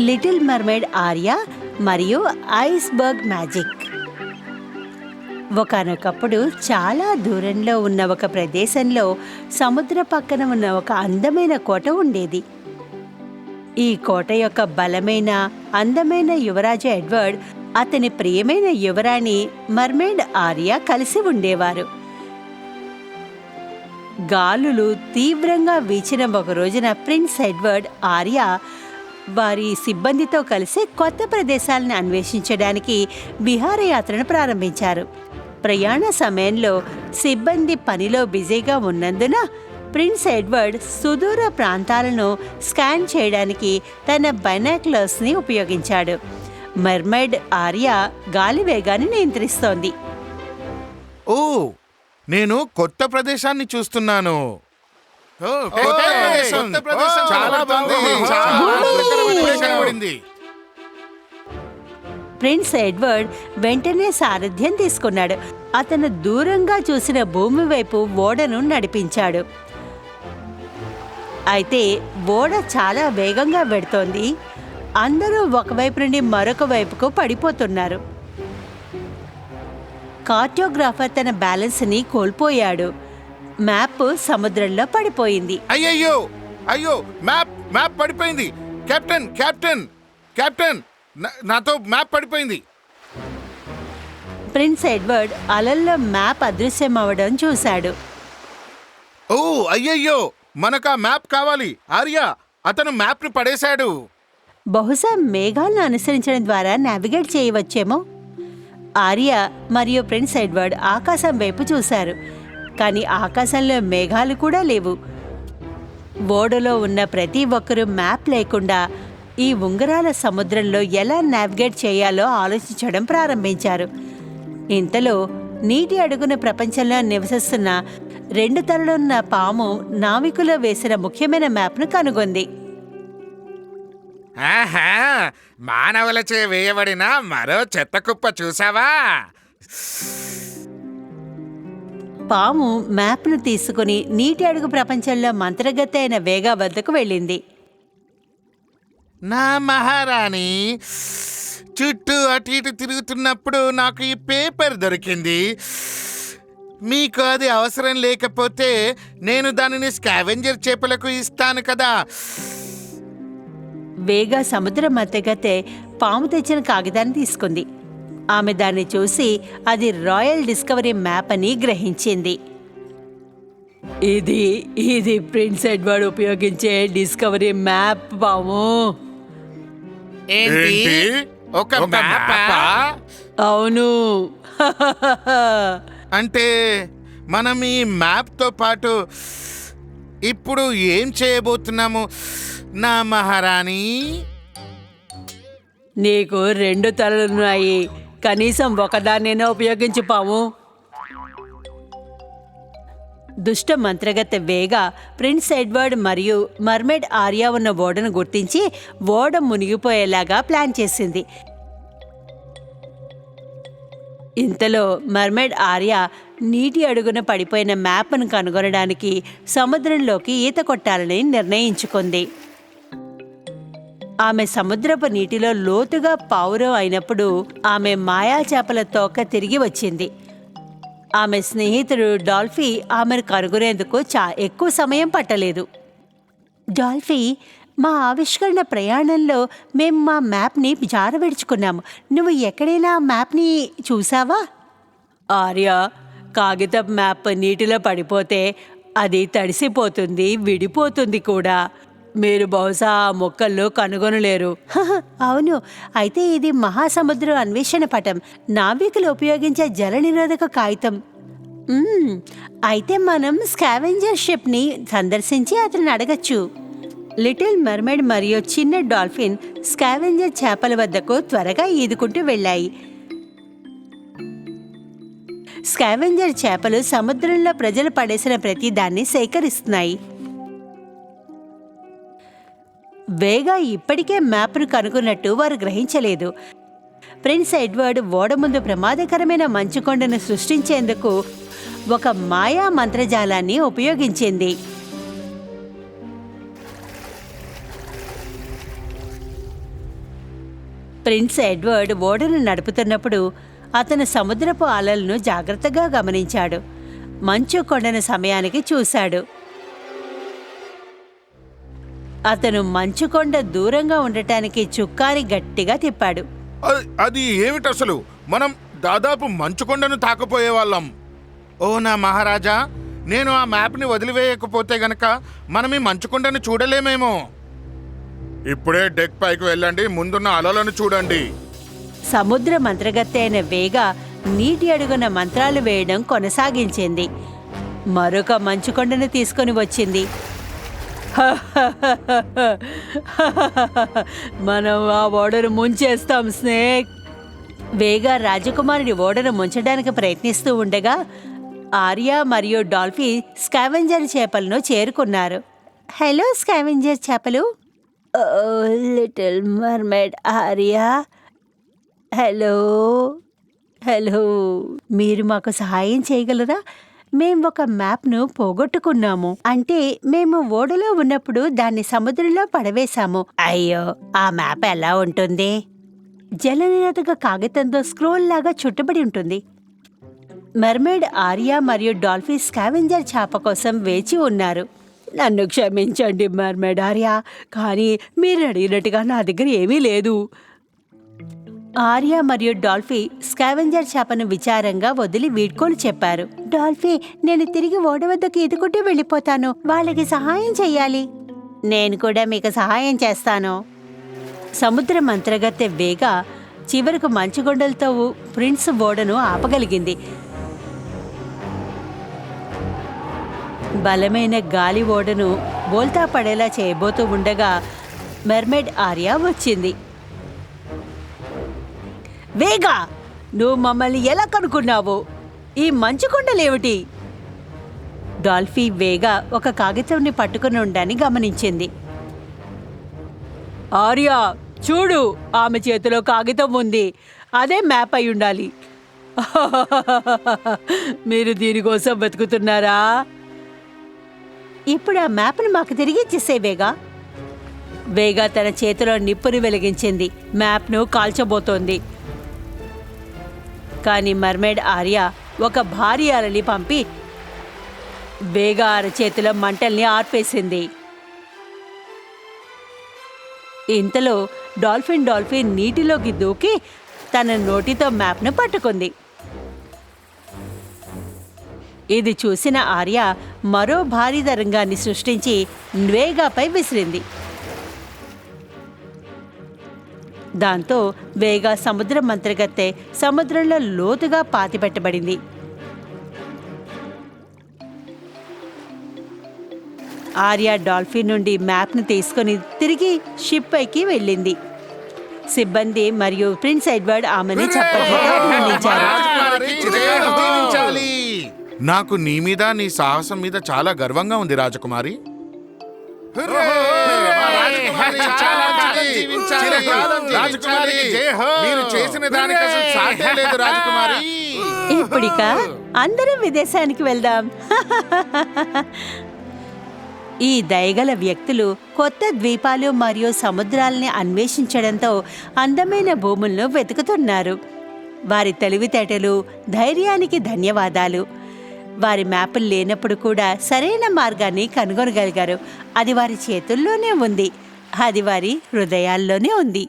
Little mermaid Arya మరియు iceberg magic. ఒకానొకప్పుడు చాలా దూరంలో ఉన్న ఒక ప్రదేశంలో సముద్ర పక్కన ఉన్న ఒక అందమైన కోట ఉండేది. ఈ కోట యొక్క బలమైన అందమైన యువరాజు ఎడ్వర్డ్, అతని ప్రియమైన యువరాణి మర్మైడ్ ఆర్యా కలిసి ఉండేవారు. గాలులు తీవ్రంగా వీచిన ఒక రోజున ప్రిన్స్ ఎడ్వర్డ్, ఆర్యా వారి సిబ్బందితో కలిసి కొత్త ప్రదేశాలను అన్వేషించడానికి విహారయాత్రను ప్రారంభించారు. ప్రయాణ సమయంలో సిబ్బంది పనిలో బిజీగా ఉన్నందున ప్రిన్స్ ఎడ్వర్డ్ సుదూర ప్రాంతాలను స్కాన్ చేయడానికి తన బైనాక్యులర్స్ని ఉపయోగించాడు. మర్మైడ్ ఆర్యా గాలి వేగాన్ని నియంత్రిస్తోంది. ఓ, నేను కొత్త ప్రదేశాన్ని చూస్తున్నాను. ప్రిన్స్ ఎడ్వర్డ్ వెంటనే సారథ్యం తీసుకున్నాడు. అతను దూరంగా చూసిన భూమి వైపు ఓడను నడిపించాడు. అయితే ఓడ చాలా వేగంగా వెడుతోంది. అందరూ ఒకవైపు నుండి మరొక వైపుకు పడిపోతున్నారు. కార్టోగ్రాఫర్ తన బ్యాలెన్స్ని కోల్పోయాడు. మ్యాప్ సముద్రంలో పడిపోయింది. అయ్యయ్యో, అయ్యో, మ్యాప్ పడిపోయింది. కెప్టెన్ కెప్టెన్ కెప్టెన్ నాతో మ్యాప్ పడిపోయింది. ప్రిన్స్ ఎడ్వర్డ్ అలల్లో మ్యాప్ అదృశ్యమవడం చూశాడు. ఓ అయ్యయ్యో, మనకు ఆ మ్యాప్ కావాలి. ఆర్యా, అతను మ్యాప్ని పడేశాడు. బహుశా మేఘాలను అనుసరించడం ద్వారా నావిగేట్ చేయవచ్చేమో. ఆర్యా మరియు ప్రిన్స్ ఎడ్వర్డ్ ఆకాశం వైపు చూశారు. కానీ ఆకాశంలో మేఘాలు కూడా లేవు. ఓడలో ఉన్న ప్రతి ఒక్కరూ మ్యాప్ లేకుండా ఈ ఉంగరాల సముద్రంలో ఎలా నావిగేట్ చేయాలో ఆలోచించడం ప్రారంభించారు. ఇంతలో నీటి అడుగున ప్రపంచంలో నివసిస్తున్న 2 తలలున్న పాము నావికులు వేసిన ముఖ్యమైన మ్యాప్ను కనుగొంది. ఆహా, మానవులచే వేయబడిన మరో చెత్త కుప్ప చూసావా? పాము మ్యాప్ను తీసుకుని నీటి అడుగు ప్రపంచంలో మంత్రగతి అయిన వేగా వద్దకు వెళ్ళింది. నా మహారాణి, చుట్టూ అటు ఇటు తిరుగుతున్నప్పుడు నాకు ఈ పేపర్ దొరికింది. మీకు అది అవసరం లేకపోతే నేను దానిని స్కావెంజర్ చేపలకు ఇస్తాను కదా. వేగా సముద్ర మధ్యగతే పాము తెచ్చిన కాగితాన్ని తీసుకుంది. ఆమె దాన్ని చూసి అది రాయల్ డిస్కవరీ మ్యాప్ అని గ్రహించింది. ఇది ప్రిన్స్ ఎడ్వర్డ్ ఉపయోగించే డిస్కవరీ మ్యాప్ పాము. ఏంటి? ఒక మ్యాపా? అవును. అంటే మనం ఈ మ్యాప్తో పాటు ఇప్పుడు ఏం చేయబోతున్నాము నా మహారాణి? నీకు 2 తలలున్నాయి. కనీసం ఒకదాన్నైనా ఉపయోగించు పాము. దుష్ట మంత్రగత్తె వేగా ప్రిన్స్ ఎడ్వర్డ్ మరియు మర్మైడ్ ఆర్యా ఉన్న ఓడను గుర్తించి ఓడ మునిగిపోయేలాగా ప్లాన్ చేసింది. ఇంతలో మర్మైడ్ ఆర్యా నీటి అడుగున పడిపోయిన మ్యాప్ను కనుగొనడానికి సముద్రంలోకి ఈత కొట్టాలని నిర్ణయించుకుంది. ఆమె సముద్రపు నీటిలో లోతుగా పావురం అయినప్పుడు ఆమె మాయా చేపల తోక తిరిగి వచ్చింది. ఆమె స్నేహితుడు డాల్ఫీ ఆమెను కనుగొనేందుకు ఎక్కువ సమయం పట్టలేదు. డాల్ఫీ, మా ఆవిష్కరణ ప్రయాణంలో మేము మా మ్యాప్ని జారవిడుచుకున్నాము. నువ్వు ఎక్కడైనా మ్యాప్ని చూసావా? ఆర్య, కాగితం మ్యాప్ నీటిలో పడిపోతే అది తడిసిపోతుంది, విడిపోతుంది కూడా. మీరు బహుశా ఆ మొక్కల్లో కనుగొనలేరు. అవును, అయితే ఇది మహాసముద్ర అన్వేషణ పటం, నావికులు ఉపయోగించే జల నిరోధక కాగితం. అయితే మనం స్కావెంజర్ షిప్ని సందర్శించి అతన్ని అడగచ్చు. లిటిల్ మర్మైడ్ మరియు చిన్న డాల్ఫిన్ స్కావెంజర్ చేపల వద్దకు త్వరగా ఈదుకుంటూ వెళ్ళాయి. స్కావెంజర్ చేపలు సముద్రంలో ప్రజలు పడేసిన ప్రతి దాన్ని సేకరిస్తున్నాయి. వేగా ఇప్పటికే మ్యాప్ను కనుగొన్నట్టు వారు గ్రహించలేదు. ప్రిన్స్ ఎడ్వర్డ్ ఓడ ముందు ప్రమాదకరమైన మంచుకొండను సృష్టించేందుకు ఒక మాయా మంత్రజాలాన్ని ఉపయోగించింది. ప్రిన్స్ ఎడ్వర్డ్ ఓడను నడుపుతున్నప్పుడు అతను సముద్రపు అలలను జాగ్రత్తగా గమనించాడు. మంచు కొండన సమయానికి చూశాడు. అతను మంచుకొండ దూరంగా ఉండటానికి చుక్కాని గట్టిగా తిప్పాడు. అది ఏమిటి అసలు? మనం దాదాపు మంచుకొండను తాకపోయే వాళ్ళం. ఓ నా మహారాజా, నేను ఆ మ్యాప్ని వదిలివేయకపోతే గనక మనం ఈ మంచుకొండను చూడలేమేమో. ఇప్పుడే డెక్ పైకి వెళ్ళండి, ముందున్న అలలను చూడండి. సముద్ర మంత్రగత్తె అయిన వేగ నీటి అడుగున మంత్రాలు వేయడం కొనసాగించింది. మరొక మంచుకొండను తీసుకొని వచ్చింది. మనం ఆ ఓడను ముంచేస్తాం స్నేక్. వేగ రాజకుమారుడి ఓడను ముంచడానికి ప్రయత్నిస్తూ ఉండగా ఆర్య మరియు డాల్ఫీ స్కావెంజర్ చేపలను చేరుకున్నారు. హలో స్కావెంజర్ చేపలు. లిటిల్ మర్మెడ్ ఆర్య. హలో హలో, మీరు మాకు సహాయం చేయగలరా? మేము ఒక మ్యాప్ను పోగొట్టుకున్నాము. అంటే మేము ఓడలో ఉన్నప్పుడు దాన్ని సముద్రంలో పడవేశాము. అయ్యో, ఆ మ్యాప్ ఎలా ఉంటుంది? జలనిరోధక కాగితంతో స్క్రోల్ లాగా చుట్టబడి ఉంటుంది. మెర్మేడ్ ఆర్య మరియు డాల్ఫీ స్కావెంజర్ చేప కోసం వేచి ఉన్నారు. నన్ను క్షమించండి మెర్మేడ్ ఆర్య, కానీ మీరు అడిగినట్టుగా నా దగ్గర ఏమీ లేదు. ఆర్య మరియు డాల్ఫీ స్కావెంజర్ చేపను విచారంగా వదిలి వీడ్కోలు చెప్పారు. డాల్ఫీ, నేను తిరిగి ఓడ వద్దకు ఈదుకుంటూ వెళ్ళిపోతాను. వాళ్ళకి సహాయం చెయ్యాలి. నేను కూడా మీకు సహాయం చేస్తాను. సముద్ర మంత్రగత్తె వేగ చివరకు మంచుగొండలతో ప్రిన్స్ ఓడను ఆపగలిగింది. బలమైన గాలి ఓడను బోల్తా పడేలా చేయబోతూ ఉండగా మెర్మెడ్ ఆర్య వచ్చింది. వేగా, నువ్వు మమ్మల్ని ఎలా కనుక్కున్నావు? ఈ మంచుకొండలేమిటి? డాల్ఫీ వేగా ఒక కాగితంని పట్టుకుని ఉండని గమనించింది. ఆర్య, చూడు, ఆమె చేతిలో కాగితం ఉంది. అదే మ్యాప్ అయి ఉండాలి. మీరు దీనికోసం వెతుకుతున్నారా? ఇప్పుడు ఆ మ్యాప్ను మాకు తిరిగి ఇచ్చేసే వేగా. వేగా తన చేతిలో నిప్పుని వెలిగించింది. మ్యాప్ను కాల్చబోతోంది. కానీ మర్మేడ్ ఆర్య ఒక భారీ అరలి పంపి వేగా అరచేతిలో మంటల్ని ఆర్పేసింది. ఇంతలో డాల్ఫిన్ నీటిలోకి దూకి తన నోటితో మ్యాప్ను పట్టుకుంది. ఇది చూసిన ఆర్య మరో భారీ తరంగాన్ని సృష్టించి వేగాపై విసిరింది. దాంతో వేగా సముద్ర మంత్రగత్తె సముద్రంలో లోతుగా పాతిపెట్టబడింది. ఆర్య డాల్ఫిన్ నుండి మ్యాప్ను తీసుకుని తిరిగి షిప్ పైకి వెళ్ళింది. సిబ్బంది మరియు ప్రిన్స్ ఎడ్వర్డ్ ఆమెను చప్పట్లతో అభినందించారు. నాకు నీ మీద, నీ సాహసం మీద చాలా గర్వంగా ఉంది రాజకుమారి. ఇప్పుడిక అందరం విదేశానికి వెళ్దాం. ఈ దయగల వ్యక్తులు కొత్త ద్వీపాలు మరియు సముద్రాల్ని అన్వేషించడంతో అందమైన భూములను వెతుకుతున్నారు. వారి తెలివితేటలు, ధైర్యానికి ధన్యవాదాలు. వారి మ్యాపులు లేనప్పుడు కూడా సరైన మార్గాన్ని కనుగొనగలిగారు. అది వారి చేతుల్లోనే ఉంది. అది వారి హృదయాల్లోనే ఉంది.